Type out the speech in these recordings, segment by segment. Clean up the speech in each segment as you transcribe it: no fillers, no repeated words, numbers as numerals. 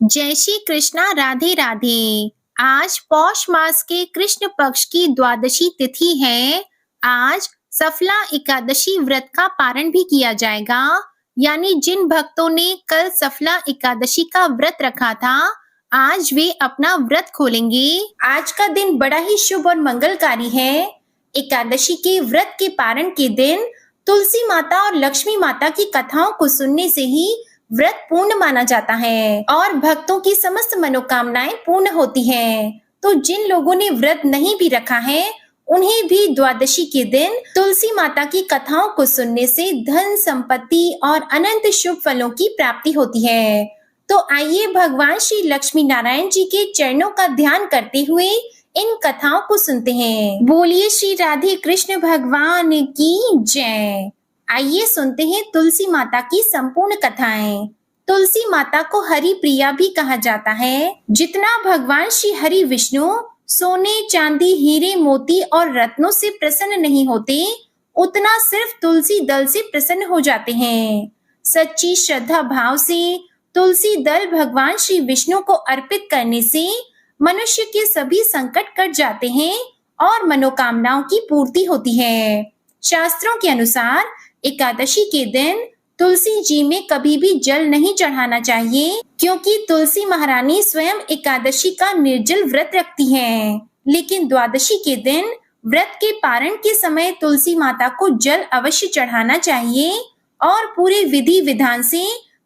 जय श्री कृष्णा। राधे राधे। आज पौष मास के कृष्ण पक्ष की द्वादशी तिथि है। आज सफला एकादशी व्रत का पारण भी किया जाएगा। यानी जिन भक्तों ने कल सफला एकादशी का व्रत रखा था, आज वे अपना व्रत खोलेंगे। आज का दिन बड़ा ही शुभ और मंगलकारी है। एकादशी के व्रत के पारण के दिन तुलसी माता और लक्ष्मी माता की कथाओं को सुनने से ही व्रत पूर्ण माना जाता है और भक्तों की समस्त मनोकामनाएं पूर्ण होती हैं। तो जिन लोगों ने व्रत नहीं भी रखा है, उन्हें भी द्वादशी के दिन तुलसी माता की कथाओं को सुनने से धन संपत्ति और अनंत शुभ फलों की प्राप्ति होती है। तो आइए भगवान श्री लक्ष्मी नारायण जी के चरणों का ध्यान करते हुए इन कथाओं को सुनते हैं। बोलिए श्री राधे कृष्ण भगवान की जय। आइए सुनते हैं तुलसी माता की संपूर्ण कथाएं। तुलसी माता को हरि प्रिया भी कहा जाता है। जितना भगवान श्री हरि विष्णु सोने चांदी हीरे मोती और रत्नों से प्रसन्न नहीं होते, उतना सिर्फ तुलसी दल से प्रसन्न हो जाते हैं। सच्ची श्रद्धा भाव से तुलसी दल भगवान श्री विष्णु को अर्पित करने से मनुष्य के सभी संकट कट जाते हैं और मनोकामनाओं की पूर्ति होती है। शास्त्रों के अनुसार एकादशी के दिन तुलसी जी में कभी भी जल नहीं चढ़ाना चाहिए, क्योंकि तुलसी महारानी स्वयं एकादशी का निर्जल व्रत रखती हैं। लेकिन द्वादशी के दिन व्रत के पारण के समय तुलसी माता को जल अवश्य चढ़ाना चाहिए और पूरे विधि विधान से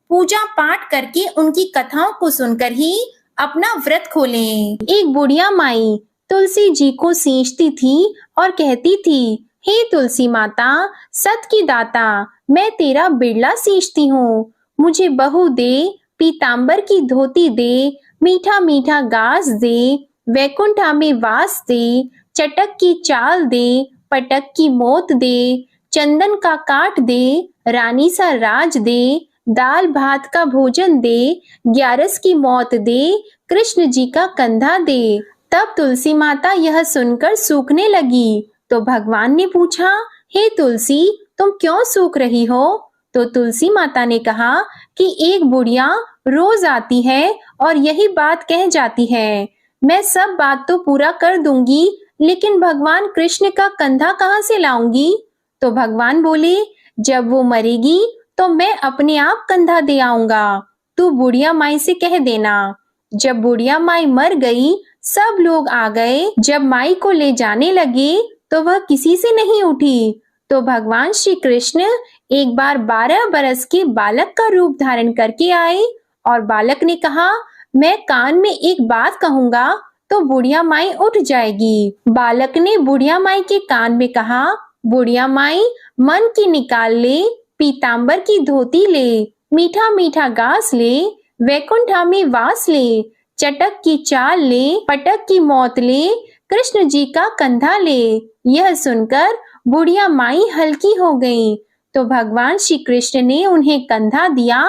पूजा पाठ करके उनकी कथाओं को सुनकर ही अपना व्रत खोलें। एक बुढ़िया माई तुलसी जी को सींचती थी और कहती थी, हे तुलसी माता, सत की दाता, मैं तेरा बिरला सींचती हूँ। मुझे बहू दे, पीतांबर की धोती दे, मीठा मीठा गास दे, वैकुंठा में वास दे, चटक की चाल दे, पटक की मोत दे, चंदन का काट दे, रानी सा राज दे, दाल भात का भोजन दे, ग्यारस की मौत दे, कृष्ण जी का कंधा दे। तब तुलसी माता यह सुनकर सूखने लगी। तो भगवान ने पूछा, हे तुलसी, तुम क्यों सूख रही हो? तो तुलसी माता ने कहा कि एक बुढ़िया रोज आती है और यही बात कह जाती है। मैं सब बात तो पूरा कर दूंगी, लेकिन भगवान कृष्ण का कंधा कहाँ से लाऊंगी? तो भगवान बोले, जब वो मरेगी तो मैं अपने आप कंधा दे आऊंगा। तू बुढ़िया माई से कह देना। जब बुढ़िया माई मर गई, सब लोग आ गए। जब माई को ले जाने लगे तो वह किसी से नहीं उठी। तो भगवान श्री कृष्ण एक बार 12 बरस के बालक का रूप धारण करके आए और बालक ने कहा, मैं कान में एक बात कहूंगा तो बुढ़िया माई उठ जाएगी। बालक ने बुढ़िया माई के कान में कहा, बुढ़िया माई, मन की निकाल ले, पीतांबर की धोती ले, मीठा मीठा गास ले, वैकुंठा में वास ले, चटक की चाल ले, पटक की मौत ले, कृष्ण जी का कंधा ले। यह सुनकर बुढ़िया माई हल्की हो गई। तो भगवान श्री कृष्ण ने उन्हें कंधा दिया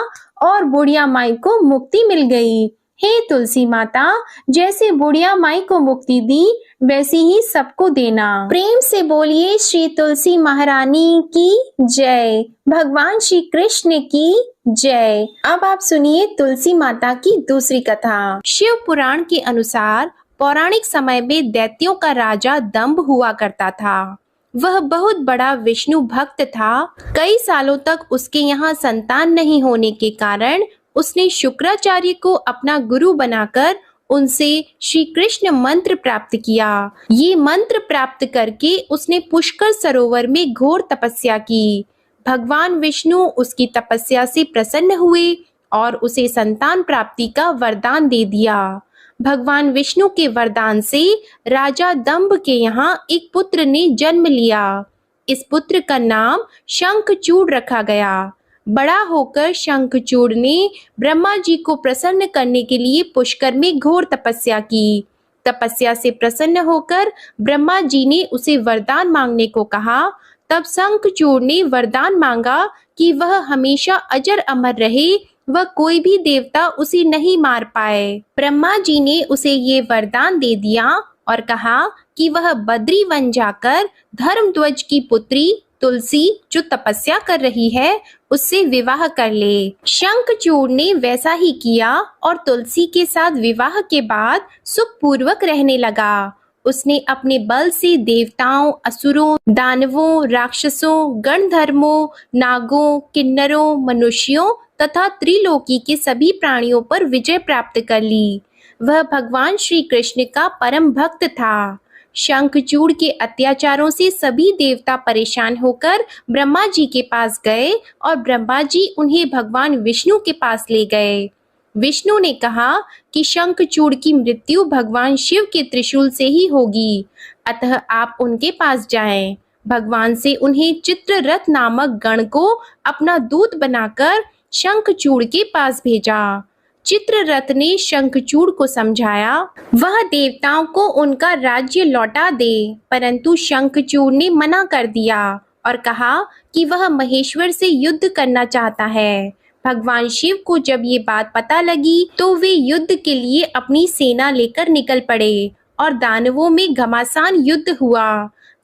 और बुढ़िया माई को मुक्ति मिल गई। हे तुलसी माता, जैसे बुढ़िया माई को मुक्ति दी, वैसी ही सबको देना। प्रेम से बोलिए श्री तुलसी महारानी की जय। भगवान श्री कृष्ण की जय। अब आप सुनिए तुलसी माता की दूसरी कथा। शिव पुराण के अनुसार पौराणिक समय में दैत्यों का राजा दंभ हुआ करता था। वह बहुत बड़ा विष्णु भक्त था। कई सालों तक उसके यहाँ संतान नहीं होने के कारण उसने शुक्राचार्य को अपना गुरु बनाकर उनसे श्री कृष्ण मंत्र प्राप्त किया। ये मंत्र प्राप्त करके उसने पुष्कर सरोवर में घोर तपस्या की। भगवान विष्णु उसकी तपस्या से प्रसन्न हुए और उसे संतान प्राप्ति का वरदान दे दिया। भगवान विष्णु के वरदान से राजा दंभ के यहाँ एक पुत्र ने जन्म लिया। इस पुत्र का नाम शंखचूड़ रखा गया। बड़ा होकर शंखचूड़ ने ब्रह्मा जी को प्रसन्न करने के लिए पुष्कर में घोर तपस्या की। तपस्या से प्रसन्न होकर ब्रह्मा जी ने उसे वरदान मांगने को कहा। तब शंखचूड़ ने वरदान मांगा कि वह हमेशा अजर अमर रहे, वह कोई भी देवता उसे नहीं मार पाए। ब्रह्मा जी ने उसे ये वरदान दे दिया और कहा कि वह बद्री वन जाकर धर्मध्वज की पुत्री तुलसी जो तपस्या कर रही है उससे विवाह कर ले। शंखचूड़ ने वैसा ही किया और तुलसी के साथ विवाह के बाद सुखपूर्वक रहने लगा। उसने अपने बल से देवताओं, असुरों, दानवों, राक्षसों, गणधर्मों, नागों, किन्नरों, मनुष्यों तथा त्रिलोकी के सभी प्राणियों पर विजय प्राप्त कर ली। वह भगवान श्री कृष्ण का परम भक्त था। शंखचूड़ के अत्याचारों से सभी देवता परेशान होकर ब्रह्मा जी के पास गए और ब्रह्मा जी उन्हें भगवान विष्णु के पास ले गए। विष्णु ने कहा कि शंखचूड़ की मृत्यु भगवान शिव के त्रिशूल से ही होगी, अतः आप उनके पास जाएं। भगवान से उन्हें चित्ररथ नामक गण को अपना दूत बनाकर शंखचूड़ के पास भेजा। चित्ररथ ने शंखचूड़ को समझाया वह देवताओं को उनका राज्य लौटा दे, परंतु शंखचूड़ ने मना कर दिया और कहा कि वह महेश्वर से युद्ध करना चाहता है। भगवान शिव को जब ये बात पता लगी तो वे युद्ध के लिए अपनी सेना लेकर निकल पड़े और दानवों में घमासान युद्ध हुआ,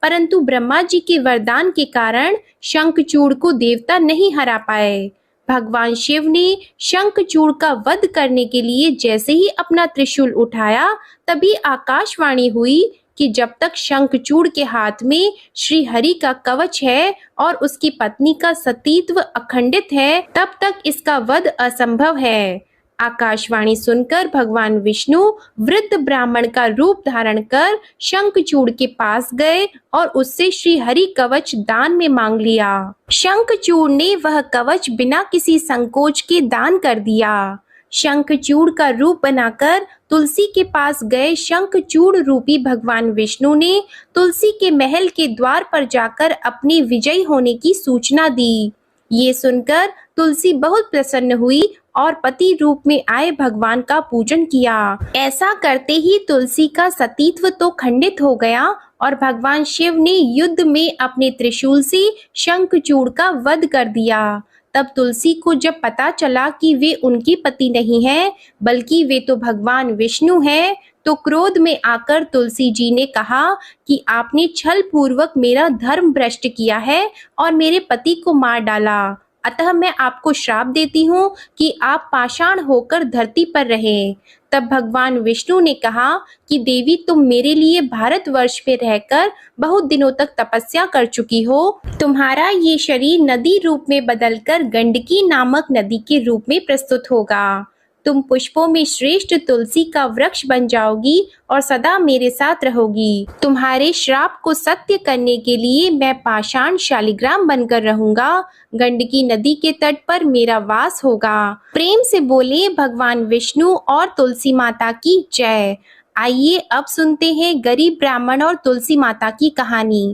परंतु ब्रह्मा जी के वरदान के कारण शंखचूड़ को देवता नहीं हरा पाए। भगवान शिव ने शंखचूड़ का वध करने के लिए जैसे ही अपना त्रिशूल उठाया, तभी आकाशवाणी हुई कि जब तक शंखचूड़ के हाथ में श्री हरि का कवच है और उसकी पत्नी का सतीत्व अखंडित है, तब तक इसका वध असंभव है। आकाशवाणी सुनकर भगवान विष्णु वृद्ध ब्राह्मण का रूप धारण कर शंखचूड़ के पास गए और उससे श्री हरि कवच दान में मांग लिया। शंखचूड़ ने वह कवच बिना किसी संकोच के दान कर दिया। शंखचूड़ का रूप बनाकर तुलसी के पास गए शंखचूड़ रूपी भगवान विष्णु ने तुलसी के महल के द्वार पर जाकर अपने विजयी होने की सूचना दी। ये सुनकर तुलसी बहुत प्रसन्न हुई और पति रूप में आए भगवान का पूजन किया। ऐसा करते ही तुलसी का सतीत्व तो खंडित हो गया और भगवान शिव ने युद्ध में अपने त्रिशूल से शंखचूड़ का वध कर दिया। तब तुलसी को जब पता चला कि वे उनकी पति नहीं है बल्कि वे तो भगवान विष्णु हैं, तो क्रोध में आकर तुलसी जी ने कहा कि आपने छल पूर्वक मेरा धर्म भ्रष्ट किया है और मेरे पति को मार डाला, अतः मैं आपको श्राप देती हूँ कि आप पाषाण होकर धरती पर रहें। तब भगवान विष्णु ने कहा कि देवी, तुम मेरे लिए भारतवर्ष पे रहकर बहुत दिनों तक तपस्या कर चुकी हो। तुम्हारा ये शरीर नदी रूप में बदलकर गंडकी नामक नदी के रूप में प्रस्तुत होगा। तुम पुष्पों में श्रेष्ठ तुलसी का वृक्ष बन जाओगी और सदा मेरे साथ रहोगी। तुम्हारे श्राप को सत्य करने के लिए मैं पाषाण शालिग्राम बनकर रहूंगा। गंडकी नदी के तट पर मेरा वास होगा। प्रेम से बोले भगवान विष्णु और तुलसी माता की जय। आइए अब सुनते हैं गरीब ब्राह्मण और तुलसी माता की कहानी।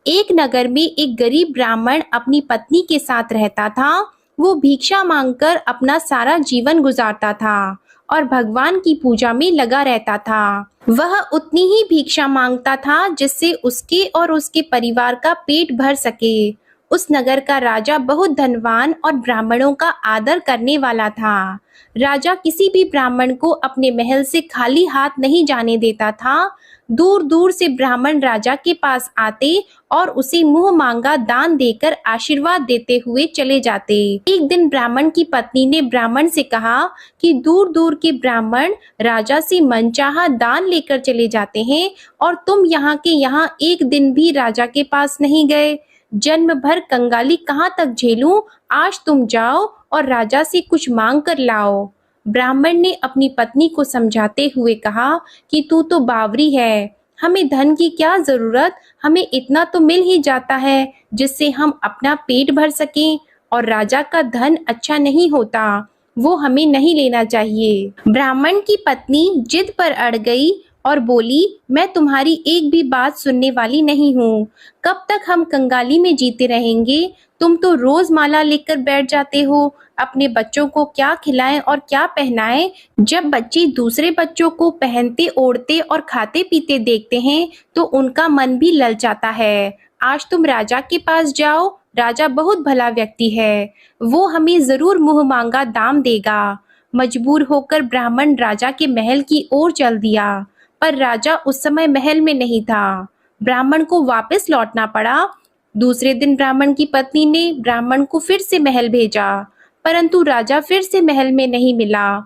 एक नगर में एक गरीब ब्राह्मण अपनी पत्नी के साथ रहता था। वो भिक्षा मांगकर अपना सारा जीवन गुजारता था और भगवान की पूजा में लगा रहता था। वह उतनी ही भिक्षा मांगता था जिससे उसके और उसके परिवार का पेट भर सके। उस नगर का राजा बहुत धनवान और ब्राह्मणों का आदर करने वाला था। राजा किसी भी ब्राह्मण को अपने महल से खाली हाथ नहीं जाने देता था। दूर दूर से ब्राह्मण राजा के पास आते और उसे मुंह मांगा दान देकर आशीर्वाद देते हुए चले जाते। एक दिन ब्राह्मण की पत्नी ने ब्राह्मण से कहा कि दूर दूर के ब्राह्मण राजा से मनचाहा दान लेकर चले जाते हैं और तुम यहाँ के यहाँ एक दिन भी राजा के पास नहीं गए। जन्म भर कंगाली कहाँ तक झेलूं, आज तुम जाओ और राजा से कुछ मांग कर लाओ। ब्राह्मण ने अपनी पत्नी को समझाते हुए कहा कि तू तो बावरी है, हमें धन की क्या जरूरत, हमें इतना तो मिल ही जाता है जिससे हम अपना पेट भर सकें, और राजा का धन अच्छा नहीं होता, वो हमें नहीं लेना चाहिए। ब्राह्मण की पत्नी जिद पर अड़ गई और बोली, मैं तुम्हारी एक भी बात सुनने वाली नहीं हूँ। कब तक हम कंगाली में जीते रहेंगे? तुम तो रोज माला लेकर बैठ जाते हो। अपने बच्चों को क्या खिलाएं और क्या पहनाएं? जब बच्चे दूसरे बच्चों को पहनते ओढ़ते और खाते पीते देखते हैं तो उनका मन भी ललचाता है। आज तुम राजा के पास जाओ, राजा बहुत भला व्यक्ति है, वो हमें जरूर मुंह मांगा दाम देगा। मजबूर होकर ब्राह्मण राजा के महल की ओर चल दिया, पर राजा उस समय महल में नहीं था। ब्राह्मण को वापस लौटना पड़ा। दूसरे दिन ब्राह्मण की पत्नी ने ब्राह्मण को फिर से महल भेजा, परंतु राजा फिर से महल में नहीं मिला।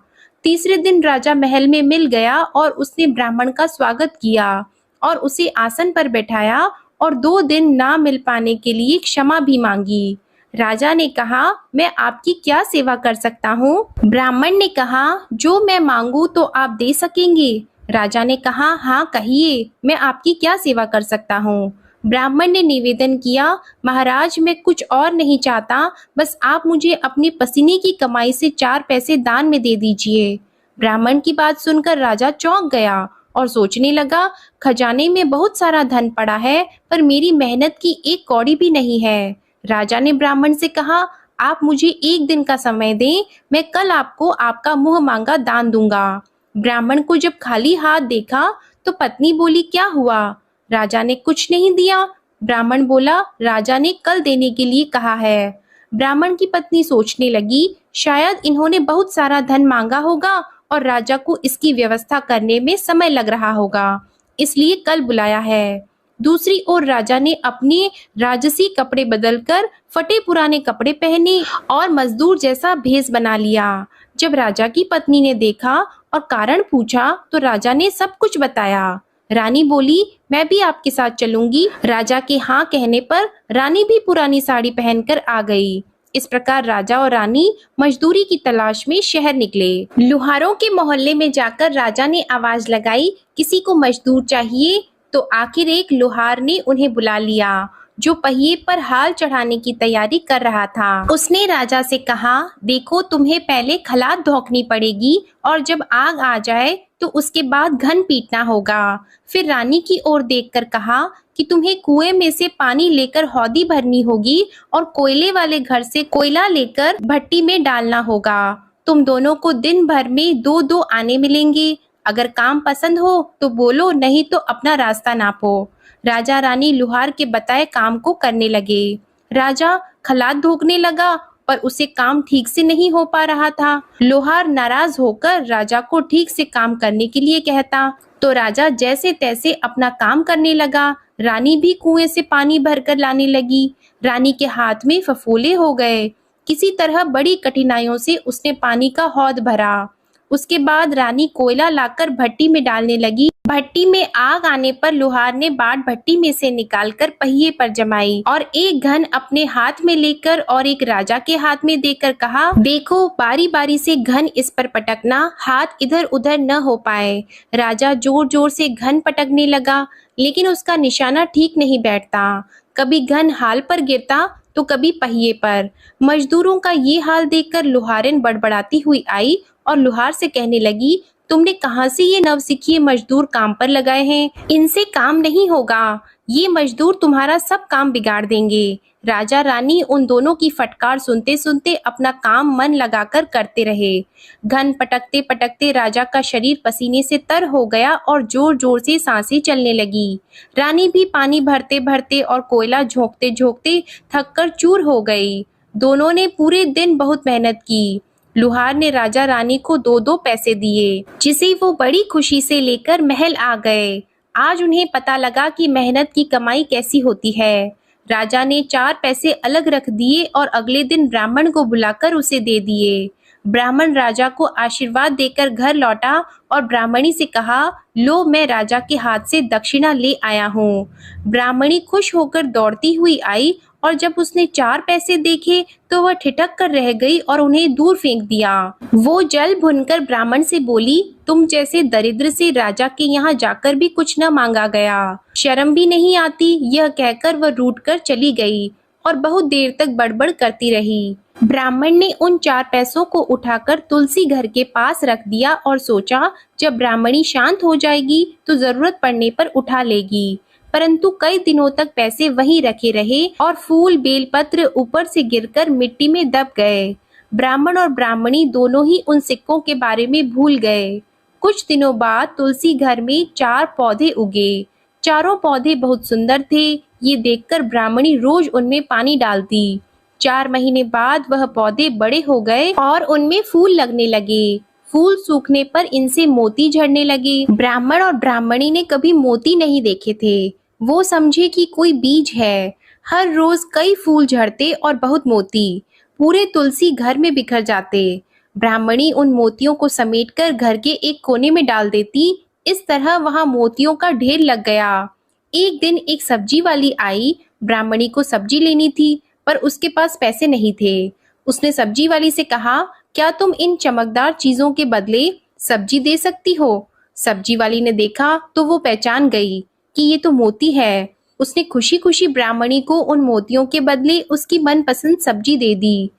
तीसरे दिन राजा महल में मिल गया और उसने ब्राह्मण का स्वागत किया और उसे आसन पर बैठाया और 2 दिन ना मिल पाने के लिए क्षमा भी मांगी। राजा ने कहा, मैं आपकी क्या सेवा कर सकता हूँ? ब्राह्मण ने कहा, जो मैं मांगू तो आप दे सकेंगे? राजा ने कहा, हाँ कहिए, मैं आपकी क्या सेवा कर सकता हूँ? ब्राह्मण ने निवेदन किया, महाराज मैं कुछ और नहीं चाहता, बस आप मुझे अपने पसीने की कमाई से 4 पैसे दान में दे दीजिए। ब्राह्मण की बात सुनकर राजा चौंक गया और सोचने लगा, खजाने में बहुत सारा धन पड़ा है, पर मेरी मेहनत की 1 कौड़ी भी नहीं है। राजा ने ब्राह्मण से कहा, आप मुझे 1 दिन का समय दें, मैं कल आपको आपका मुंह मांगा दान दूंगा। ब्राह्मण को जब खाली हाथ देखा तो पत्नी बोली, क्या हुआ? राजा ने कुछ नहीं दिया। ब्राह्मण बोला, राजा ने कल देने के लिए कहा है। ब्राह्मण की पत्नी सोचने लगी, शायद इन्होंने बहुत सारा धन मांगा होगा और राजा को इसकी व्यवस्था करने में समय लग रहा होगा, इसलिए कल बुलाया है। दूसरी ओर राजा ने अपने राजसी कपड़े बदलकर फटे पुराने कपड़े पहने और मजदूर जैसा भेष बना लिया। जब राजा की पत्नी ने देखा और कारण पूछा तो राजा ने सब कुछ बताया। रानी बोली, मैं भी आपके साथ चलूंगी। राजा के हाँ कहने पर रानी भी पुरानी साड़ी पहनकर आ गई। इस प्रकार राजा और रानी मजदूरी की तलाश में शहर निकले। लुहारों के मोहल्ले में जाकर राजा ने आवाज लगाई, किसी को मजदूर चाहिए? तो आखिर एक लोहार ने उन्हें बुला लिया, जो पहिए पर हाल चढ़ाने की तैयारी कर रहा था। उसने राजा से कहा, देखो तुम्हें पहले खलात धोखनी पड़ेगी और जब आग आ जाए तो उसके बाद घन पीटना होगा। फिर रानी की ओर देखकर कहा कि तुम्हें कुएं में से पानी लेकर हौदी भरनी होगी और कोयले वाले घर से कोयला लेकर भट्टी में डालना होगा। तुम दोनों को दिन भर में 2-2 आने मिलेंगे। अगर काम पसंद हो तो बोलो, नहीं तो अपना रास्ता नापो। राजा रानी लुहार के बताए काम को करने लगे। राजा खलात धोखने लगा पर उसे काम ठीक से नहीं हो पा रहा था। लोहार नाराज होकर राजा को ठीक से काम करने के लिए कहता, तो राजा जैसे तैसे अपना काम करने लगा। रानी भी कुएं से पानी भरकर लाने लगी। रानी के हाथ में फफोले हो गए। किसी तरह बड़ी कठिनाइयों से उसने पानी का हौद भरा। उसके बाद रानी कोयला लाकर भट्टी में डालने लगी। भट्टी में आग आने पर लोहार ने बाट भट्टी में से निकालकर पहिए पर जमाई और एक घन अपने हाथ में लेकर और एक राजा के हाथ में देकर कहा, देखो बारी बारी से घन इस पर पटकना, हाथ इधर उधर न हो पाए। राजा जोर जोर से घन पटकने लगा, लेकिन उसका निशाना ठीक नहीं बैठता। कभी घन हाल पर गिरता तो कभी पहिए पर। मजदूरों का ये हाल देखकर लोहारिन बड़बड़ाती हुई आई और लोहार से कहने लगी, तुमने कहाँ से ये नवसिखिए मजदूर काम पर लगाए हैं? इनसे काम नहीं होगा, ये मजदूर तुम्हारा सब काम बिगाड़ देंगे। राजा रानी उन दोनों की फटकार सुनते सुनते अपना काम मन लगाकर करते रहे। घन पटकते पटकते राजा का शरीर पसीने से तर हो गया और जोर जोर से सांसें चलने लगी। रानी भी पानी भरते भरते और कोयला झोंकते झोंकते थककर चूर हो गई। दोनों ने पूरे दिन बहुत मेहनत की। लुहार ने राजा रानी को 2-2 पैसे दिए, जिसे वो बड़ी खुशी से लेकर महल आ गए। आज उन्हें पता लगा कि मेहनत की कमाई कैसी होती है। राजा ने 4 पैसे अलग रख दिए और अगले दिन ब्राह्मण को बुलाकर उसे दे दिए। ब्राह्मण राजा को आशीर्वाद देकर घर लौटा और ब्राह्मणी से कहा, लो मैं राजा के हाथ से दक्षिणा ले आया हूँ। ब्राह्मणी खुश होकर दौड़ती हुई आई और जब उसने 4 पैसे देखे तो वह ठिठक कर रह गई और उन्हें दूर फेंक दिया। वो जल भुनकर ब्राह्मण से बोली, तुम जैसे दरिद्र से राजा के यहाँ जाकर भी कुछ न मांगा गया, शर्म भी नहीं आती। यह कहकर वह रूठ कर चली गई और बहुत देर तक बड़बड़ करती रही। ब्राह्मण ने उन 4 पैसों को उठाकर तुलसी घर के पास रख दिया और सोचा, जब ब्राह्मणी शांत हो जाएगी तो जरूरत पड़ने पर उठा लेगी। परंतु कई दिनों तक पैसे वहीं रखे रहे और फूल बेलपत्र ऊपर से गिरकर मिट्टी में दब गए। ब्राह्मण और ब्राह्मणी दोनों ही उन सिक्कों के बारे में भूल गए। कुछ दिनों बाद तुलसी घर में 4 पौधे उगे। चारों पौधे बहुत सुंदर थे। ये देखकर ब्राह्मणी रोज उनमें पानी डालती। 4 महीने बाद वह पौधे बड़े हो गए और उनमें फूल लगने लगे। फूल सूखने पर इनसे मोती झड़ने लगे। ब्राह्मण और ब्राह्मणी ने कभी मोती नहीं देखे थे। वो समझे कि कोई बीज है। हर रोज कई फूल झड़ते और बहुत मोती पूरे तुलसी घर में बिखर जाते। ब्राह्मणी उन मोतियों को समेटकर घर के एक कोने में डाल देती। इस तरह वहां मोतियों का ढेर लग गया। एक दिन एक सब्जी वाली आई। ब्राह्मणी को सब्जी लेनी थी, पर उसके पास पैसे नहीं थे। उसने सब्जी वाली से कहा, क्या तुम इन चमकदार चीजों के बदले सब्जी दे सकती हो? सब्जी वाली ने देखा तो वो पहचान गई कि ये तो मोती है। उसने खुशी खुशी ब्राह्मणी को उन मोतियों के बदले उसकी मनपसंद सब्जी दे दी।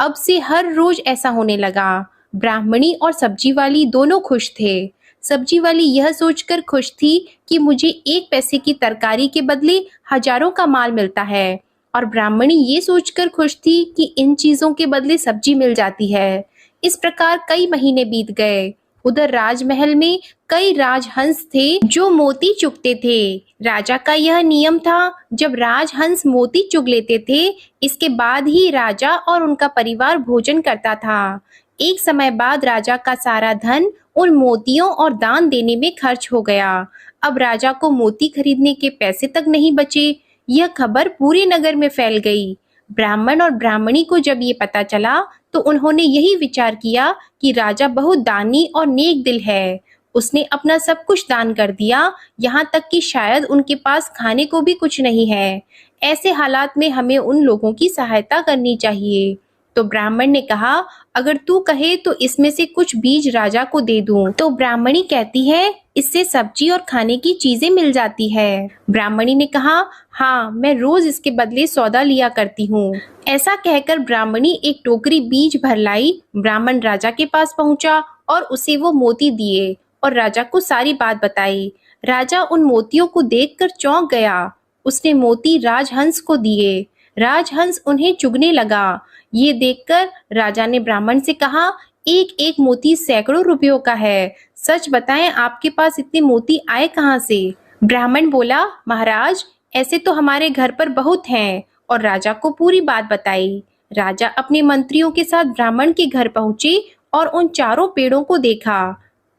अब से हर रोज ऐसा होने लगा। ब्राह्मणी और सब्जी वाली दोनों खुश थे। सब्जी वाली यह सोचकर खुश थी कि मुझे 1 पैसे की तरकारी के बदले हजारों का माल मिलता है, और ब्राह्मणी ये सोचकर खुश थी कि इन चीजों के बदले सब्जी मिल जाती है। इस प्रकार कई महीने बीत गए। उधर राजमहल में कई राजहंस थे जो मोती चुगते थे। राजा का यह नियम था, जब राजहंस मोती चुग लेते थे, इसके बाद ही राजा और उनका परिवार भोजन करता था। एक समय बाद राजा का सारा धन उन मोतियों और दान देने में खर्च हो गया। अब राजा को मोती खरीदने के पैसे तक नहीं बचे। यह खबर पूरे नगर में फैल गई। ब्राह्मण और ब्राह्मणी को जब ये पता चला तो उन्होंने यही विचार किया कि राजा बहुत दानी और नेक दिल है। उसने अपना सब कुछ दान कर दिया, यहाँ तक कि शायद उनके पास खाने को भी कुछ नहीं है। ऐसे हालात में हमें उन लोगों की सहायता करनी चाहिए। तो ब्राह्मण ने कहा, अगर तू कहे तो इसमें से कुछ बीज राजा को दे दूं। तो ब्राह्मणी कहती है, इससे सब्जी और खाने की चीजें मिल जाती है। ब्राह्मणी ने कहा, हाँ, मैं रोज इसके बदले सौदा लिया करती हूँ। ऐसा कहकर ब्राह्मणी एक टोकरी बीज भर लाई। ब्राह्मण राजा के पास पहुंचा और उसे वो मोती दिए और राजा को सारी बात बताई। राजा उन मोतियों को देखकर चौंक गया। उसने मोती राजहंस को दिए। राजहंस उन्हें चुगने लगा। ये देखकर राजा ने ब्राह्मण से कहा, एक एक मोती सैकड़ों रुपयों का है। सच बताएं, आपके पास इतने मोती आए कहाँ से? ब्राह्मण बोला, महाराज, ऐसे तो हमारे घर पर बहुत हैं, और राजा को पूरी बात बताई। राजा अपने मंत्रियों के साथ ब्राह्मण के घर पहुंचे और उन चारों पेड़ों को देखा।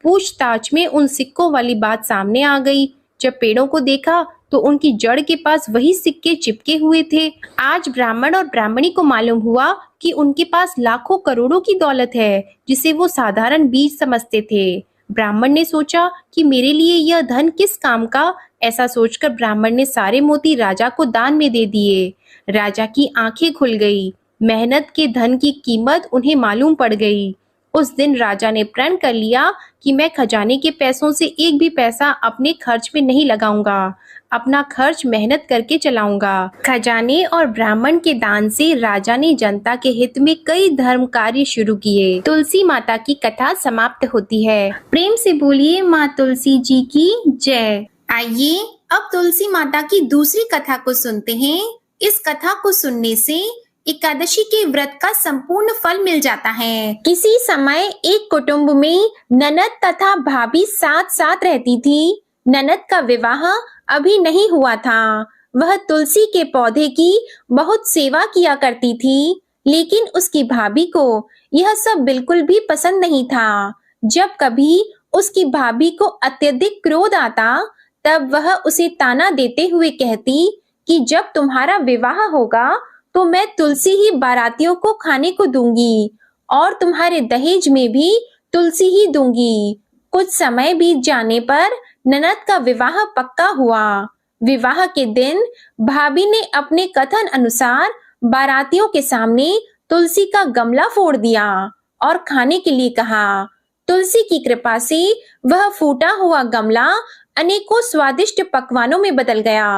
पूछताछ में उन सिक्कों वाली बात सामने आ गई। जब पेड़ों को देखा तो उनकी जड़ के पास वही सिक्के चिपके हुए थे। आज ब्राह्मण और ब्राह्मणी को मालूम हुआ कि उनके पास लाखों करोड़ों की दौलत है, जिसे वो साधारण बीज समझते थे। ब्राह्मण ने सोचा कि मेरे लिए यह धन किस काम का। ऐसा सोचकर ब्राह्मण ने सारे मोती राजा को दान में दे दिए। राजा की आंखें खुल गई। मेहनत के धन की कीमत उन्हें मालूम पड़ गई। उस दिन राजा ने प्रण कर लिया कि मैं खजाने के पैसों से एक भी पैसा अपने खर्च में नहीं लगाऊंगा। अपना खर्च मेहनत करके चलाऊंगा। खजाने और ब्राह्मण के दान से राजा ने जनता के हित में कई धर्म कार्य शुरू किए। तुलसी माता की कथा समाप्त होती है। प्रेम से बोलिए माँ तुलसी जी की जय। आइए अब तुलसी माता की दूसरी कथा को सुनते हैं। इस कथा को सुनने से एकादशी के व्रत का संपूर्ण फल मिल जाता है। किसी समय एक कुटुंब में ननद तथा भाभी साथ साथ रहती थी। ननद का विवाह अभी नहीं हुआ था। वह तुलसी के पौधे की बहुत सेवा किया करती थी, लेकिन उसकी भाभी को यह सब बिल्कुल भी पसंद नहीं था। जब कभी उसकी भाभी को अत्यधिक क्रोध आता, तब वह उसे ताना देते हुए कहती कि जब तुम्हारा विवाह होगा तो मैं तुलसी ही बारातियों को खाने को दूंगी, और तुम्हारे दहेज में भी तुलसी ही दूंगी। कुछ समय बीत जाने पर ननद का विवाह पक्का हुआ। विवाह के दिन भाभी ने अपने कथन अनुसार बारातियों के सामने तुलसी का गमला फोड़ दिया और खाने के लिए कहा। तुलसी की कृपा से वह फूटा हुआ गमला अनेकों स्वादिष्ट पकवानों में बदल गया।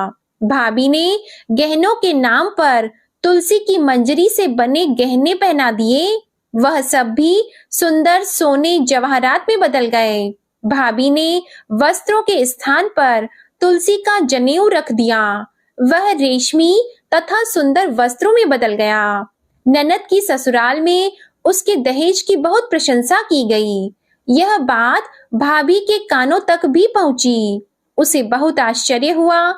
भाभी ने गहनों के नाम पर तुलसी की मंजरी से बने गहने पहना दिए। वह सब भी सुंदर सोने जवाहरात में बदल गए। भाभी ने वस्त्रों के स्थान पर तुलसी का जनेऊ रख दिया। वह रेशमी तथा सुंदर वस्त्रों में बदल गया। ननद की ससुराल में उसके दहेज की बहुत प्रशंसा की गई। यह बात भाभी के कानों तक भी पहुंची। उसे बहुत आश्चर्य हुआ।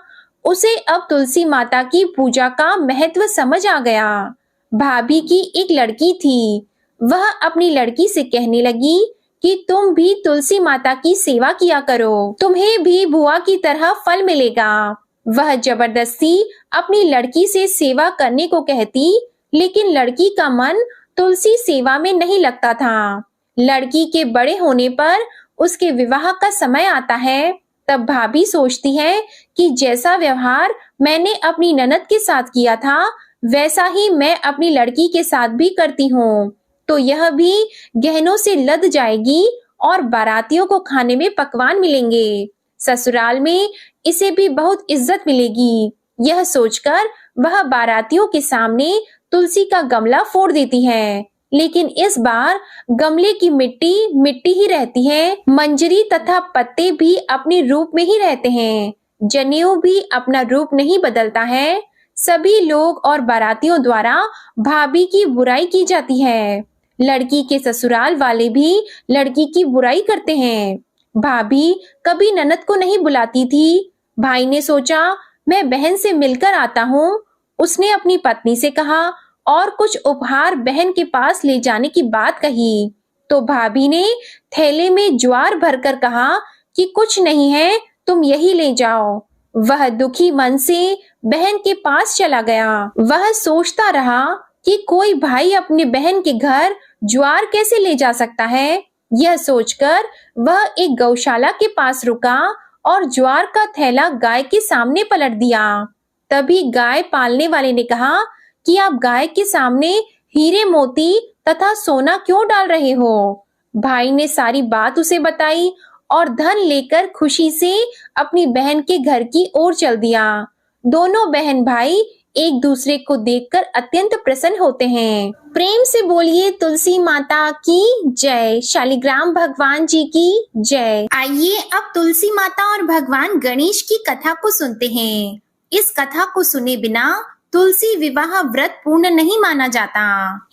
उसे अब तुलसी माता की पूजा का महत्व समझ आ गया। भाभी की एक लड़की थी। वह अपनी लड़की से कहने लगी कि तुम भी तुलसी माता की सेवा किया करो, तुम्हें भी बुआ की तरह फल मिलेगा। वह जबरदस्ती अपनी लड़की से सेवा करने को कहती, लेकिन लड़की का मन तुलसी सेवा में नहीं लगता था। लड़की के बड़े होने पर उसके विवाह का समय आता है, तब भाभी सोचती है कि जैसा व्यवहार मैंने अपनी ननद के साथ किया था, वैसा ही मैं अपनी लड़की के साथ भी करती हूँ, तो यह भी गहनों से लद जाएगी और बारातियों को खाने में पकवान मिलेंगे। ससुराल में इसे भी बहुत इज्जत मिलेगी। यह सोचकर वह बारातियों के सामने तुलसी का गमला फोड़ देती है, लेकिन इस बार गमले की मिट्टी मिट्टी ही रहती है। मंजरी तथा पत्ते भी अपने रूप में ही रहते हैं। जनेऊ भी अपना रूप नहीं बदलता है। सभी लोग और बारातियों द्वारा भाभी की बुराई की जाती है। लड़की के ससुराल वाले भी लड़की की बुराई करते हैं। भाभी कभी ननद को नहीं बुलाती थी। भाई ने सोचा मैं बहन से मिलकर आता हूँ। उसने अपनी पत्नी से कहा और कुछ उपहार बहन के पास ले जाने की बात कही, तो भाभी ने थैले में ज्वार भरकर कहा कि कुछ नहीं है, तुम यही ले जाओ। वह दुखी मन से बहन के पास चला गया। वह सोचता रहा कि कोई भाई अपने बहन के घर ज्वार कैसे ले जा सकता है। यह सोचकर वह एक गौशाला के पास रुका और ज्वार का थैला गाय के सामने पलट दिया। तभी गाय पालने वाले ने कहा कि आप गाय के सामने हीरे मोती तथा सोना क्यों डाल रहे हो। भाई ने सारी बात उसे बताई और धन लेकर खुशी से अपनी बहन के घर की ओर चल दिया। दोनों बहन भाई एक दूसरे को देखकर अत्यंत प्रसन्न होते हैं। प्रेम से बोलिए तुलसी माता की जय, शालिग्राम भगवान जी की जय। आइए अब तुलसी माता और भगवान गणेश की कथा को सुनते हैं। इस कथा को सुने बिना तुलसी विवाह व्रत पूर्ण नहीं माना जाता।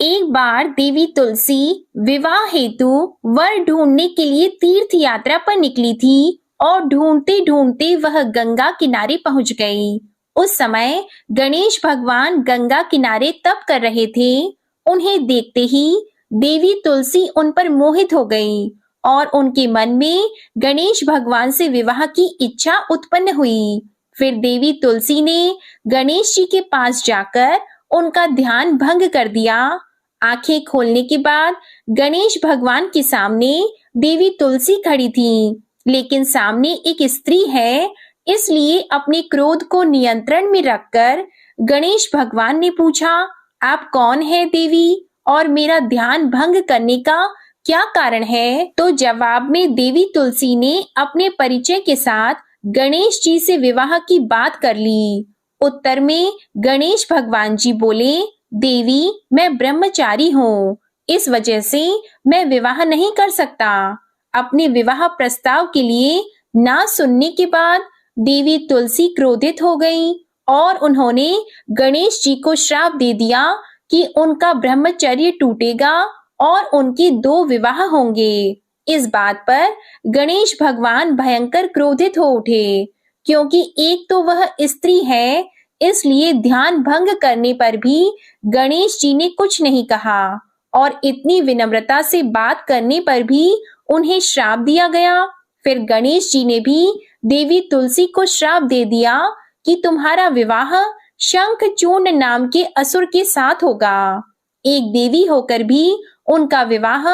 एक बार देवी तुलसी विवाह हेतु वर ढूंढने के लिए तीर्थ यात्रा पर निकली थी और ढूंढते ढूंढते वह गंगा किनारे पहुंच गई। उस समय गणेश भगवान गंगा किनारे तप कर रहे थे। उन्हें देखते ही देवी तुलसी उन पर मोहित हो गई और उनके मन में गणेश भगवान से विवाह की इच्छा उत्पन्न हुई। फिर देवी तुलसी ने गणेश जी के पास जाकर उनका ध्यान भंग कर दिया। आंखें खोलने के बाद गणेश भगवान के सामने देवी तुलसी खड़ी थी, लेकिन सामने एक स्त्री है, इसलिए अपने क्रोध को नियंत्रण में रखकर गणेश भगवान ने पूछा, आप कौन है देवी और मेरा ध्यान भंग करने का क्या कारण है? तो जवाब में देवी तुलसी ने अपने परिचय के साथ गणेश जी से विवाह की बात कर ली। उत्तर में गणेश भगवान जी बोले, देवी मैं ब्रह्मचारी हूँ, इस वजह से मैं विवाह नहीं कर सकता। अपने विवाह प्रस्ताव के लिए ना सुनने के बाद देवी तुलसी क्रोधित हो गई और उन्होंने गणेश जी को श्राप दे दिया कि उनका ब्रह्मचर्य टूटेगा और उनके 2 विवाह होंगे। इस बात पर गणेश भगवान भयंकर क्रोधित हो उठे, क्योंकि एक तो वह स्त्री है, इसलिए ध्यान भंग करने पर भी गणेश जी ने कुछ नहीं कहा और इतनी विनम्रता से बात करने पर भी उन्हें श्राप दिया गया। फिर गणेश जी ने भी देवी तुलसी को श्राप दे दिया कि तुम्हारा विवाह शंखचूर्ण नाम के असुर के साथ होगा। एक देवी होकर भी उनका विवाह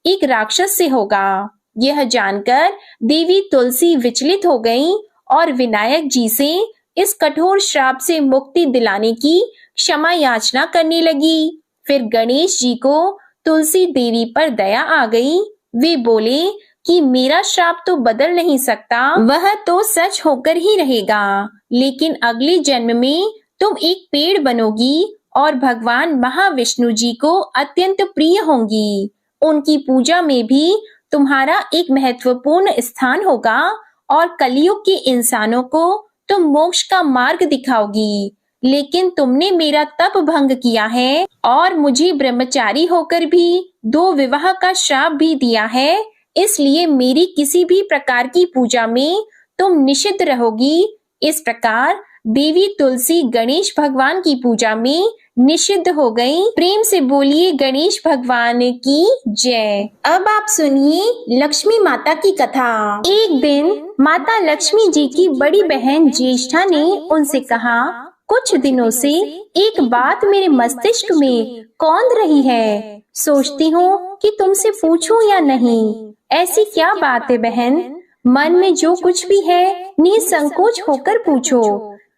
एक राक्षस से होगा। यह जानकर देवी तुलसी विचलित हो गई और विनायक जी से इस कठोर श्राप से मुक्ति दिलाने की क्षमा याचना करने लगी। फिर गणेश जी को तुलसी देवी पर दया आ गई। वे बोले कि मेरा श्राप तो बदल नहीं सकता, वह तो सच होकर ही रहेगा, लेकिन अगले जन्म में तुम एक पेड़ बनोगी और भगवान महाविष्णु जी को अत्यंत प्रिय होंगी। उनकी पूजा में भी तुम्हारा एक महत्वपूर्ण स्थान होगा और कलयुग के इंसानों को तुम मोक्ष का मार्ग दिखाओगी। लेकिन तुमने मेरा तप भंग किया है और मुझे ब्रह्मचारी होकर भी 2 विवाह का श्राप भी दिया है, इसलिए मेरी किसी भी प्रकार की पूजा में तुम निषिद्ध रहोगी। इस प्रकार देवी तुलसी गणेश भगवान की पूजा में निषिद्ध हो गई। प्रेम से बोलिए गणेश भगवान की जय। अब आप सुनिए लक्ष्मी माता की कथा। एक दिन माता लक्ष्मी जी की बड़ी बहन ज्येष्ठा ने उनसे कहा, कुछ दिनों से एक बात मेरे मस्तिष्क में कौंध रही है। सोचती हूँ कि तुमसे पूछूं या नहीं। ऐसी क्या बात है बहन? मन में जो कुछ भी है निसंकोच होकर पूछो।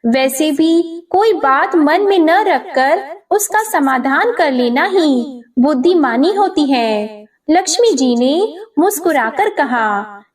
वैसे भी कोई बात मन में न रखकर उसका समाधान कर लेना ही बुद्धिमानी होती है। लक्ष्मी जी ने मुस्कुराकर कहा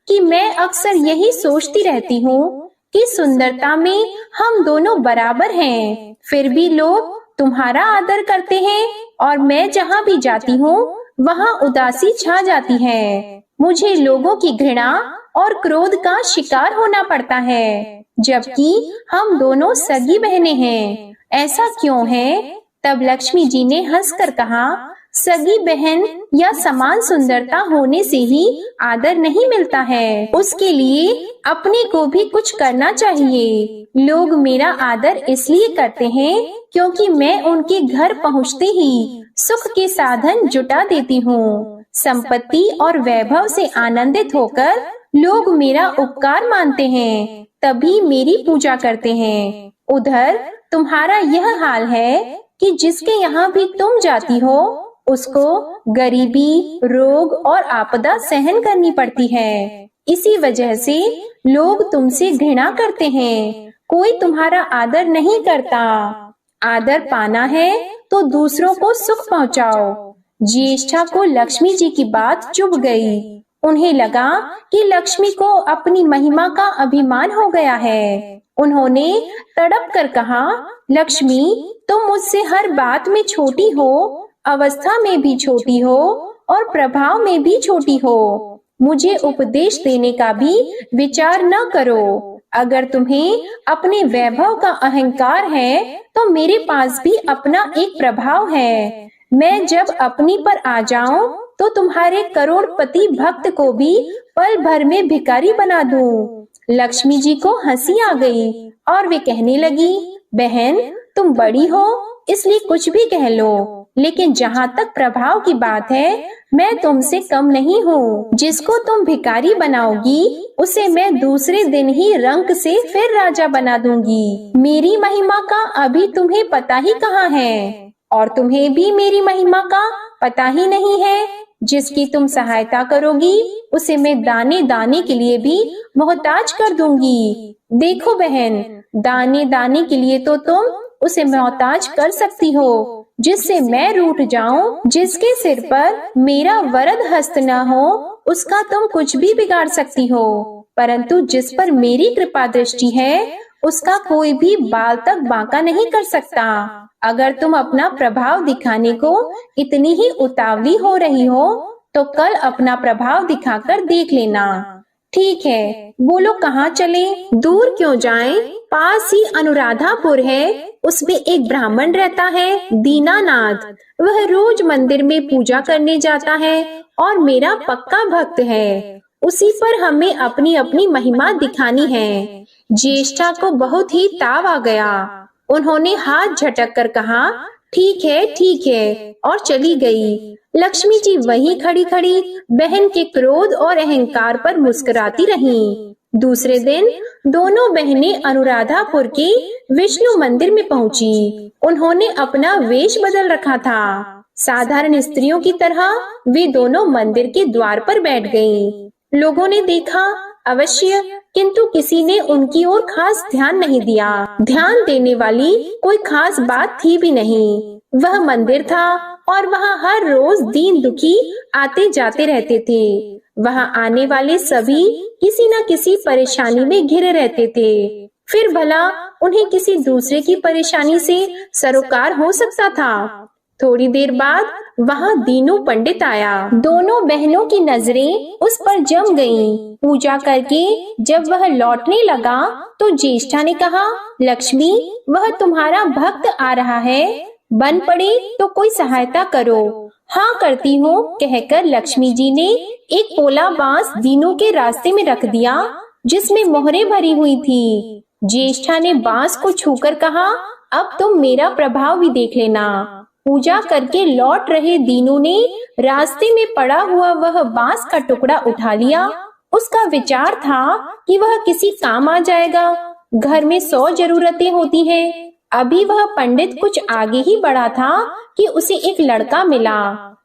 कि मैं अक्सर यही सोचती रहती हूँ कि सुंदरता में हम दोनों बराबर हैं। फिर भी लोग तुम्हारा आदर करते हैं और मैं जहाँ भी जाती हूँ वहाँ उदासी छा जाती है। मुझे लोगों की घृणा और क्रोध का शिकार होना पड़ता है, जबकि हम दोनों सगी बहनें हैं। ऐसा क्यों है? तब लक्ष्मी जी ने हंसकर कहा, सगी बहन या समान सुंदरता होने से ही आदर नहीं मिलता है। उसके लिए अपने को भी कुछ करना चाहिए। लोग मेरा आदर इसलिए करते हैं क्योंकि मैं उनके घर पहुँचते ही सुख के साधन जुटा देती हूँ। संपत्ति और वैभव से आनंदित होकर लोग मेरा उपकार मानते हैं, तभी मेरी पूजा करते हैं। उधर तुम्हारा यह हाल है कि जिसके यहाँ भी तुम जाती हो उसको गरीबी, रोग और आपदा सहन करनी पड़ती है। इसी वजह से लोग तुमसे घृणा करते हैं। कोई तुम्हारा आदर नहीं करता। आदर पाना है तो दूसरों को सुख पहुँचाओ। ज्येष्ठा को लक्ष्मी जी की बात चुभ गई। उन्हें लगा कि लक्ष्मी को अपनी महिमा का अभिमान हो गया है। उन्होंने तड़प कर कहा, लक्ष्मी तुम मुझसे हर बात में छोटी हो, अवस्था में भी छोटी हो और प्रभाव में भी छोटी हो। मुझे उपदेश देने का भी विचार न करो। अगर तुम्हें अपने वैभव का अहंकार है तो मेरे पास भी अपना एक प्रभाव है। मैं जब अपनी पर आ जाऊं तो तुम्हारे करोड़पति भक्त को भी पल भर में भिखारी बना दूं। लक्ष्मी जी को हंसी आ गई और वे कहने लगी, बहन तुम बड़ी हो इसलिए कुछ भी कह लो, लेकिन जहाँ तक प्रभाव की बात है मैं तुमसे कम नहीं हूँ। जिसको तुम भिखारी बनाओगी उसे मैं दूसरे दिन ही रंक से फिर राजा बना दूंगी। मेरी महिमा का अभी तुम्हें पता ही कहाँ है और तुम्हें भी मेरी महिमा का पता ही नहीं है। जिसकी तुम सहायता करोगी उसे मैं दाने दाने के लिए भी मोहताज कर दूंगी। देखो बहन, दाने दाने के लिए तो तुम उसे मोहताज कर सकती हो जिससे मैं रूठ जाऊं। जिसके सिर पर मेरा वरद हस्त न हो उसका तुम कुछ भी बिगाड़ सकती हो, परंतु जिस पर मेरी कृपा दृष्टि है उसका कोई भी बाल तक बांका नहीं कर सकता। अगर तुम अपना प्रभाव दिखाने को इतनी ही उतावली हो रही हो तो कल अपना प्रभाव दिखाकर देख लेना। ठीक है, बोलो कहाँ चले? दूर क्यों जाएं? पास ही अनुराधापुर है, उसमें एक ब्राह्मण रहता है दीनानाथ। वह रोज मंदिर में पूजा करने जाता है और मेरा पक्का भक्त है। उसी पर हमें अपनी अपनी महिमा दिखानी है। ज्येष्ठा को बहुत ही ताव आ गया। उन्होंने हाथ झटक कर कहा, ठीक है और चली गई। लक्ष्मी जी वहीं खड़ी खड़ी बहन के क्रोध और अहंकार पर मुस्कुराती रहीं। दूसरे दिन दोनों बहनें अनुराधापुर के विष्णु मंदिर में पहुंची। उन्होंने अपना वेश बदल रखा था। साधारण स्त्रियों की तरह वे दोनों मंदिर के द्वार पर बैठ गईं। लोगों ने देखा अवश्य, किंतु किसी ने उनकी ओर खास ध्यान नहीं दिया। ध्यान देने वाली कोई खास बात थी भी नहीं। वह मंदिर था और वहाँ हर रोज दीन दुखी आते जाते रहते थे। वहाँ आने वाले सभी किसी न किसी परेशानी में घिरे रहते थे। फिर भला उन्हें किसी दूसरे की परेशानी से सरोकार हो सकता था? थोड़ी देर बाद वहाँ दीनू पंडित आया। दोनों बहनों की नजरें उस पर जम गईं। पूजा करके जब वह लौटने लगा तो ज्येष्ठा ने कहा, लक्ष्मी वह तुम्हारा भक्त आ रहा है, बन पड़े तो कोई सहायता करो। हाँ करती हूँ कहकर लक्ष्मी जी ने एक पोला बांस दीनू के रास्ते में रख दिया जिसमें मोहरें भरी हुई थी। ज्येष्ठा ने बांस को छूकर कहा, अब तुम मेरा प्रभाव भी देख लेना। पूजा करके लौट रहे दीनू ने रास्ते में पड़ा हुआ वह बांस का टुकड़ा उठा लिया। उसका विचार था कि वह किसी काम आ जाएगा। घर में 100 जरूरतें होती हैं। अभी वह पंडित कुछ आगे ही बढ़ा था कि उसे एक लड़का मिला।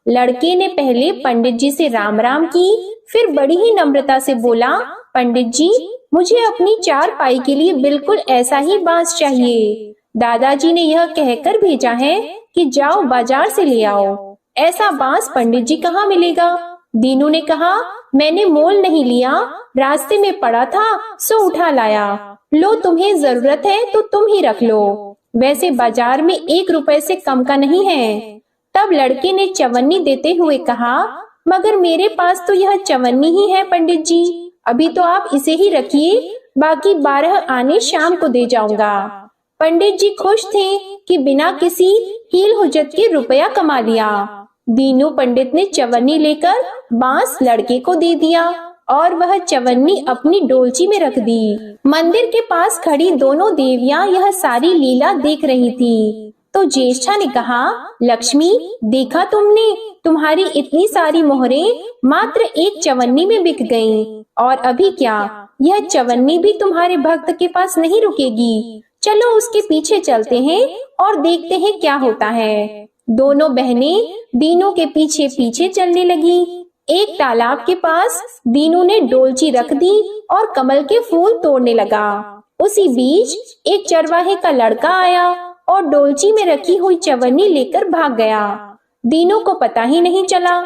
लड़के ने पहले पंडित जी से राम राम की, फिर बड़ी ही नम्रता से बोला, पंडित जी, मुझे अपनी चारपाई के लिए बिल्कुल ऐसा ही बांस चाहिए। दादाजी ने यह कहकर भेजा है कि जाओ बाजार से ले आओ। ऐसा बांस पंडित जी कहाँ मिलेगा? दीनू ने कहा, मैंने मोल नहीं लिया, रास्ते में पड़ा था सो उठा लाया। लो, तुम्हें जरूरत है तो तुम ही रख लो, वैसे बाजार में 1 रुपए से कम का नहीं है। तब लड़के ने चवन्नी देते हुए कहा, मगर मेरे पास तो यह चवन्नी ही है पंडित जी, अभी तो आप इसे ही रखिए, बाकी 12 आने शाम को दे जाऊंगा। पंडित जी खुश थे कि बिना किसी हील हुज्जत के रुपया कमा लिया। दीनू पंडित ने चवन्नी लेकर बांस लड़के को दे दिया और वह चवन्नी अपनी डोलची में रख दी। मंदिर के पास खड़ी दोनों देवियां यह सारी लीला देख रही थी। तो ज्येष्ठा ने कहा, लक्ष्मी, देखा तुमने, तुम्हारी इतनी सारी मोहरें मात्र एक चवन्नी में बिक गईं। और अभी क्या, यह चवन्नी भी तुम्हारे भक्त के पास नहीं रुकेगी। चलो उसके पीछे चलते हैं और देखते हैं क्या होता है। दोनों बहनें दीनू के पीछे पीछे चलने लगी। एक तालाब के पास दीनू ने डोलची रख दी और कमल के फूल तोड़ने लगा। उसी बीच एक चरवाहे का लड़का आया और डोलची में रखी हुई चवन्नी लेकर भाग गया। दीनू को पता ही नहीं चला।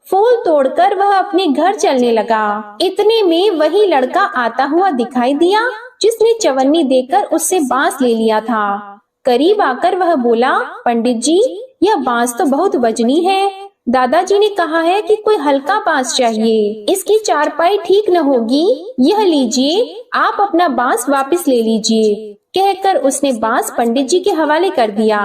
फूल तोड़कर वह अपने घर चलने लगा। इतने में वही लड़का आता हुआ दिखाई दिया जिसने चवन्नी देकर उससे बांस ले लिया था। करीब आकर वह बोला, पंडित जी, यह बांस तो बहुत वजनी है। दादाजी ने कहा है कि कोई हल्का बांस चाहिए, इसकी चारपाई ठीक न होगी। यह लीजिए, आप अपना बांस वापस ले लीजिए। कहकर उसने बांस पंडित जी के हवाले कर दिया।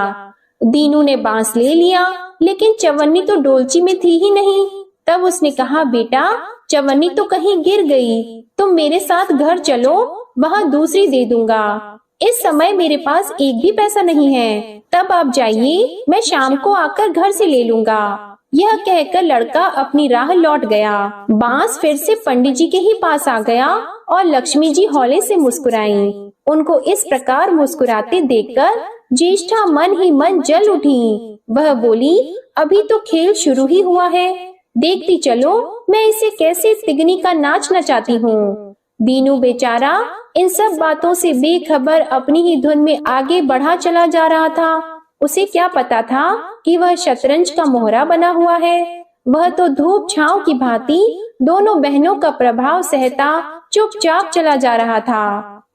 दीनू ने बांस ले लिया, लेकिन चवन्नी तो डोलची में थी ही नहीं। तब उसने कहा, बेटा, चवन्नी तो कहीं गिर गई, तुम मेरे साथ घर चलो, वहाँ दूसरी दे दूंगा। इस समय मेरे पास एक भी पैसा नहीं है, तब आप जाइए, मैं शाम को आकर घर से ले लूंगा। यह कहकर लड़का अपनी राह लौट गया। बांस फिर से पंडित जी के ही पास आ गया और लक्ष्मी जी हौले से मुस्कुराईं। उनको इस प्रकार मुस्कुराते देखकर ज्येष्ठा मन ही मन जल उठी। वह बोली, अभी तो खेल शुरू ही हुआ है, देखती चलो मैं इसे कैसे तिगनी का नाच नचाती हूँ। दीनू बेचारा इन सब बातों से बेखबर अपनी ही धुन में आगे बढ़ा चला जा रहा था। उसे क्या पता था कि वह शतरंज का मोहरा बना हुआ है। वह तो धूप छांव की भांति दोनों बहनों का प्रभाव सहता चुपचाप चला जा रहा था।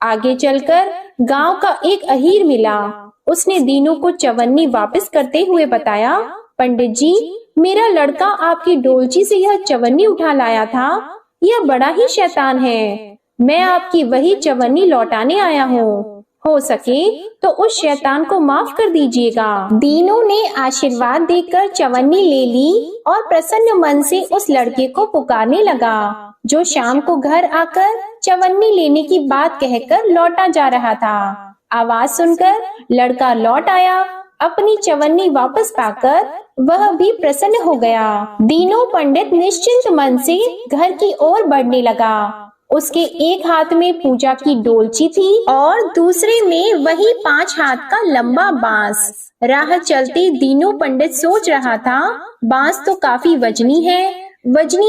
आगे चलकर गांव का एक अहीर मिला। उसने दीनू को चवन्नी वापस करते हुए बताया, पंडित जी, मेरा लड़का आपकी डोलची से यह चवन्नी उठा लाया था। यह बड़ा ही शैतान है। मैं आपकी वही चवन्नी लौटाने आया हूँ। हो सके तो उस शैतान को माफ कर दीजिएगा। दीनू ने आशीर्वाद देकर चवन्नी ले ली और प्रसन्न मन से उस लड़के को पुकारने लगा, जो शाम को घर आकर चवन्नी लेने की बात कहकर लौटा जा रहा था। आवाज सुनकर लड़का लौट आया। अपनी चवन्नी वापस पाकर वह भी प्रसन्न हो गया। दीनू पंडित निश्चिंत मन से घर की ओर बढ़ने लगा। उसके एक हाथ में पूजा की डोलची थी और दूसरे में वही 5 हाथ का लंबा बांस। राह चलते दीनू पंडित सोच रहा था, बांस तो काफी वजनी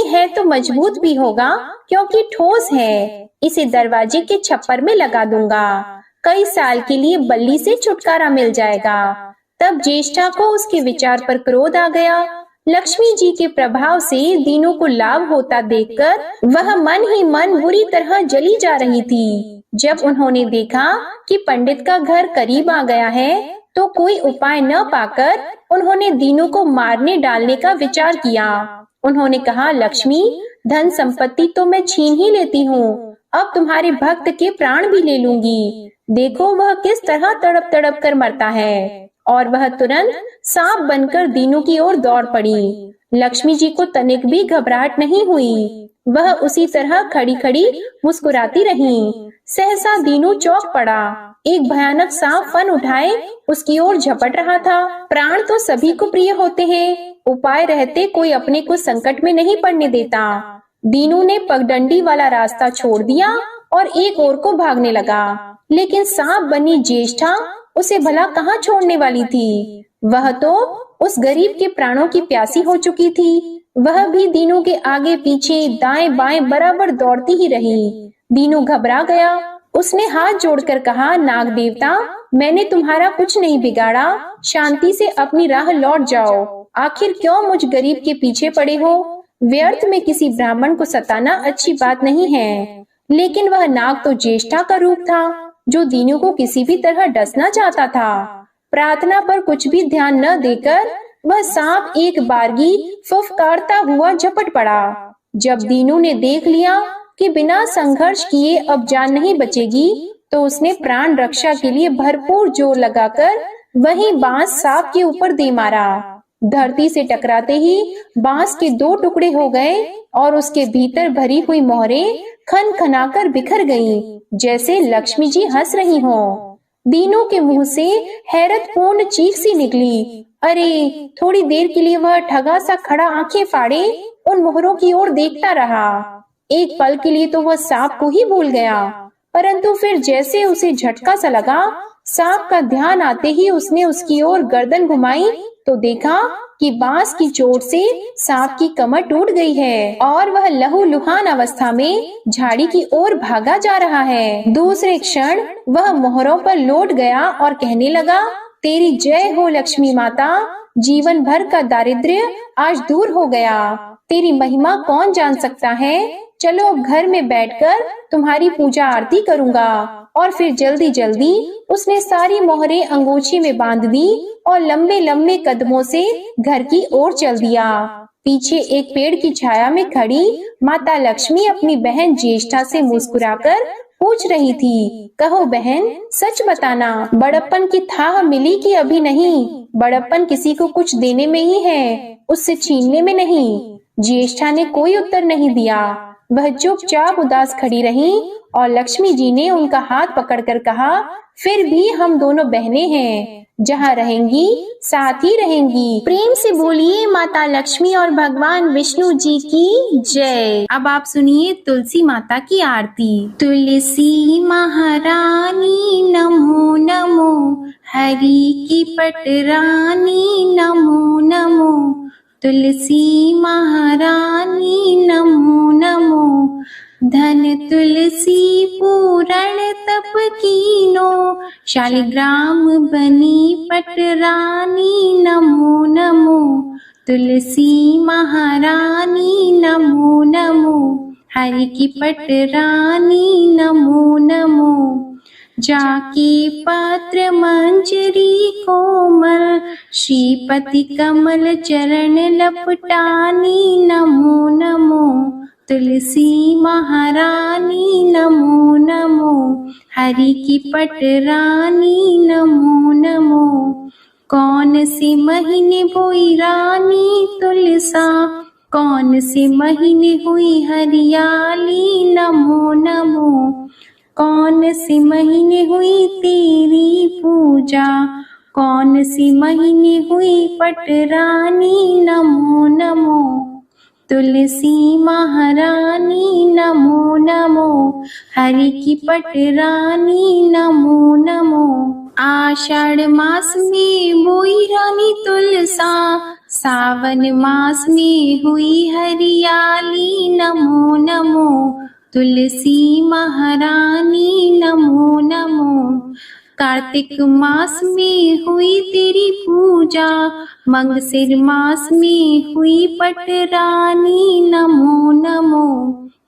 है तो मजबूत भी होगा क्योंकि ठोस है। इसे दरवाजे के छप्पर में लगा दूंगा, कई साल के लिए बल्ली से छुटकारा मिल जाएगा। तब ज्येष्ठा को उसके विचार पर क्रोध आ गया। लक्ष्मी जी के प्रभाव से दीनू को लाभ होता देखकर वह मन ही मन बुरी तरह जली जा रही थी। जब उन्होंने देखा कि पंडित का घर करीब आ गया है, तो कोई उपाय न पाकर उन्होंने दीनू को मारने डालने का विचार किया। उन्होंने कहा, लक्ष्मी, धन संपत्ति तो मैं छीन ही लेती हूँ, अब तुम्हारे भक्त के प्राण भी ले लूंगी। देखो वह किस तरह तड़प तड़प कर मरता है। और वह तुरंत सांप बनकर दीनू की ओर दौड़ पड़ी। लक्ष्मी जी को तनिक भी घबराहट नहीं हुई। वह उसी तरह खड़ी खड़ी मुस्कुराती रहीं। सहसा दीनू चौंक पड़ा एक भयानक सांप फन उठाए उसकी ओर झपट रहा था। प्राण तो सभी को प्रिय होते हैं, उपाय रहते कोई अपने को संकट में नहीं पड़ने देता। दीनू ने पगडंडी वाला रास्ता छोड़ दिया और एक ओर को भागने लगा, लेकिन सांप बनी ज्येष्ठा उसे भला कहाँ छोड़ने वाली थी। वह तो उस गरीब के प्राणों की प्यासी हो चुकी थी। वह भी दीनू के आगे पीछे दाएं बाएं बराबर दौड़ती ही रही। दीनू घबरा गया। उसने हाथ जोड़कर कहा, नाग देवता, मैंने तुम्हारा कुछ नहीं बिगाड़ा, शांति से अपनी राह लौट जाओ। आखिर क्यों मुझ गरीब के पीछे पड़े हो? व्यर्थ में किसी ब्राह्मण को सताना अच्छी बात नहीं है। लेकिन वह नाग तो ज्येष्ठा का रूप था, जो दीनू को किसी भी तरह डसना चाहता था। प्रार्थना पर कुछ भी ध्यान न देकर वह सांप एक बारगी फुफकारता हुआ झपट पड़ा। जब दीनू ने देख लिया कि बिना संघर्ष किए अब जान नहीं बचेगी, तो उसने प्राण रक्षा के लिए भरपूर जोर लगाकर वही बांस सांप के ऊपर दे मारा। धरती से टकराते ही बांस के 2 टुकड़े हो गए और उसके भीतर भरी हुई मोहरें खन खनाकर बिखर गईं, जैसे लक्ष्मी जी हंस रही हों। दीनू के मुंह से हैरतपूर्ण चीख सी निकली। अरे! थोड़ी देर के लिए वह ठगा सा खड़ा आंखें फाड़े उन मोहरों की ओर देखता रहा। एक पल के लिए तो वह सांप को ही भूल गया, परंतु फिर जैसे उसे झटका सा लगा, सांप का ध्यान आते ही उसने उसकी ओर गर्दन घुमाई तो देखा कि बांस की चोट से सांप की कमर टूट गई है और वह लहूलुहान अवस्था में झाड़ी की ओर भागा जा रहा है। दूसरे क्षण वह मोहरों पर लौट गया और कहने लगा, तेरी जय हो लक्ष्मी माता, जीवन भर का दारिद्र्य आज दूर हो गया। तेरी महिमा कौन जान सकता है। चलो अब घर में बैठकर तुम्हारी पूजा आरती करूंगा। और फिर जल्दी जल्दी उसने सारी मोहरें अंगोछी में बांध दी और लंबे लंबे कदमों से घर की ओर चल दिया। पीछे एक पेड़ की छाया में खड़ी माता लक्ष्मी अपनी बहन ज्येष्ठा से मुस्कुराकर पूछ रही थी, कहो बहन, सच बताना, बड़प्पन की थाह मिली कि अभी नहीं? बड़प्पन किसी को कुछ देने में ही है, उससे छीनने में नहीं। ज्येष्ठा ने कोई उत्तर नहीं दिया। वह चुपचाप उदास खड़ी रही और लक्ष्मी जी ने उनका हाथ पकड़कर कहा, फिर भी हम दोनों बहनें हैं, जहाँ रहेंगी साथ ही रहेंगी। प्रेम से बोलिए माता लक्ष्मी और भगवान विष्णु जी की जय। अब आप सुनिए तुलसी माता की आरती। तुलसी महारानी नमो नमो, हरि की पटरानी नमो नमो। तुलसी महारानी नमो नमो, धन तुलसी पूरण तप कीनो, शालिग्राम बनी पटरानी नमो नमो। तुलसी महारानी नमो नमो, हरि की पटरानी नमो नमो। जाके पत्र मंजरी कोमल, श्रीपति कमल चरण लपटानी नमो नमो। तुलसी महारानी नमो नमो, हरि की पटरानी नमो नमो। कौन से महीने बोई रानी तुलसा, कौन से महीने हुई हरियाली नमो नमो। कौन से महीने हुई तेरी पूजा, कौन से महीने हुई पटरानी नमो नमो। तुलसी महारानी नमो नमो, हरि की पटरानी नमो नमो। आषाढ़ मास में बोई रानी तुलसा, सावन मास में हुई हरियाली नमो नमो। तुलसी महारानी नमो नमो। कार्तिक मास में हुई तेरी पूजा, मंगसिर मास में हुई पटरानी नमो नमो।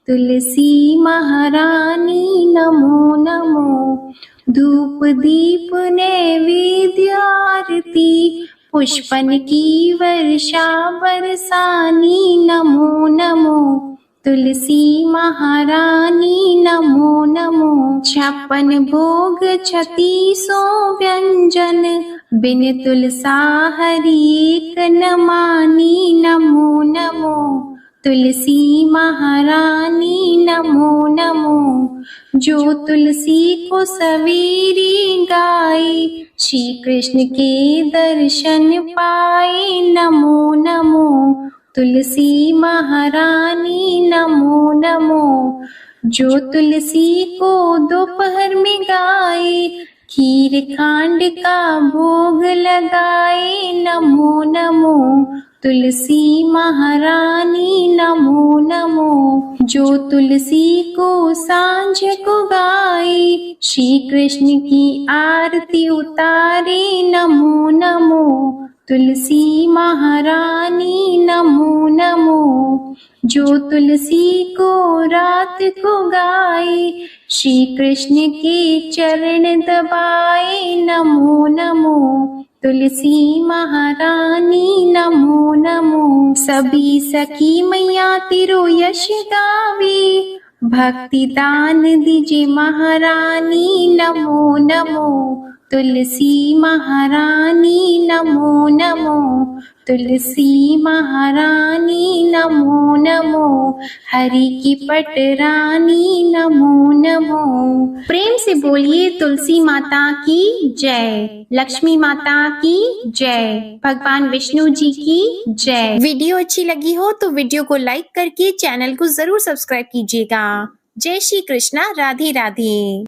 तुलसी महारानी नमो नमो। धूप दीप नैवेद्य आरती, पुष्पन की वर्षा बरसानी नमो नमो। तुलसी महारानी नमो नमो। 56 भोग 36 व्यंजन, बिन तुलसा हरि एक न मानी नमो नमो। तुलसी महारानी नमो नमो। जो तुलसी को सवेरे गाए, श्री कृष्ण के दर्शन पाए। नमो नमो तुलसी महारानी, नमो नमो। जो तुलसी को दोपहर में गाए, खीर खांड का भोग लगाए। नमो नमो तुलसी महारानी, नमो नमो। जो तुलसी को सांझ को गाए, श्री कृष्ण की आरती उतारे। नमो नमो तुलसी महारानी, नमो नमो। जो तुलसी को रात को गाए, श्री कृष्ण के चरण दबाए। नमो नमो तुलसी महारानी, नमो नमो। सभी सखी मैया तेरो यश गावे, भक्ति दान दीजे महारानी। नमो नमो तुलसी महारानी, नमो नमो। तुलसी महारानी, नमो नमो। हरि की पटरानी, नमो नमो। प्रेम से बोलिए तुलसी माता की जय, लक्ष्मी माता की जय, भगवान विष्णु जी की जय। वीडियो अच्छी लगी हो तो वीडियो को लाइक करके चैनल को जरूर सब्सक्राइब कीजिएगा। जय श्री कृष्णा, राधे राधे।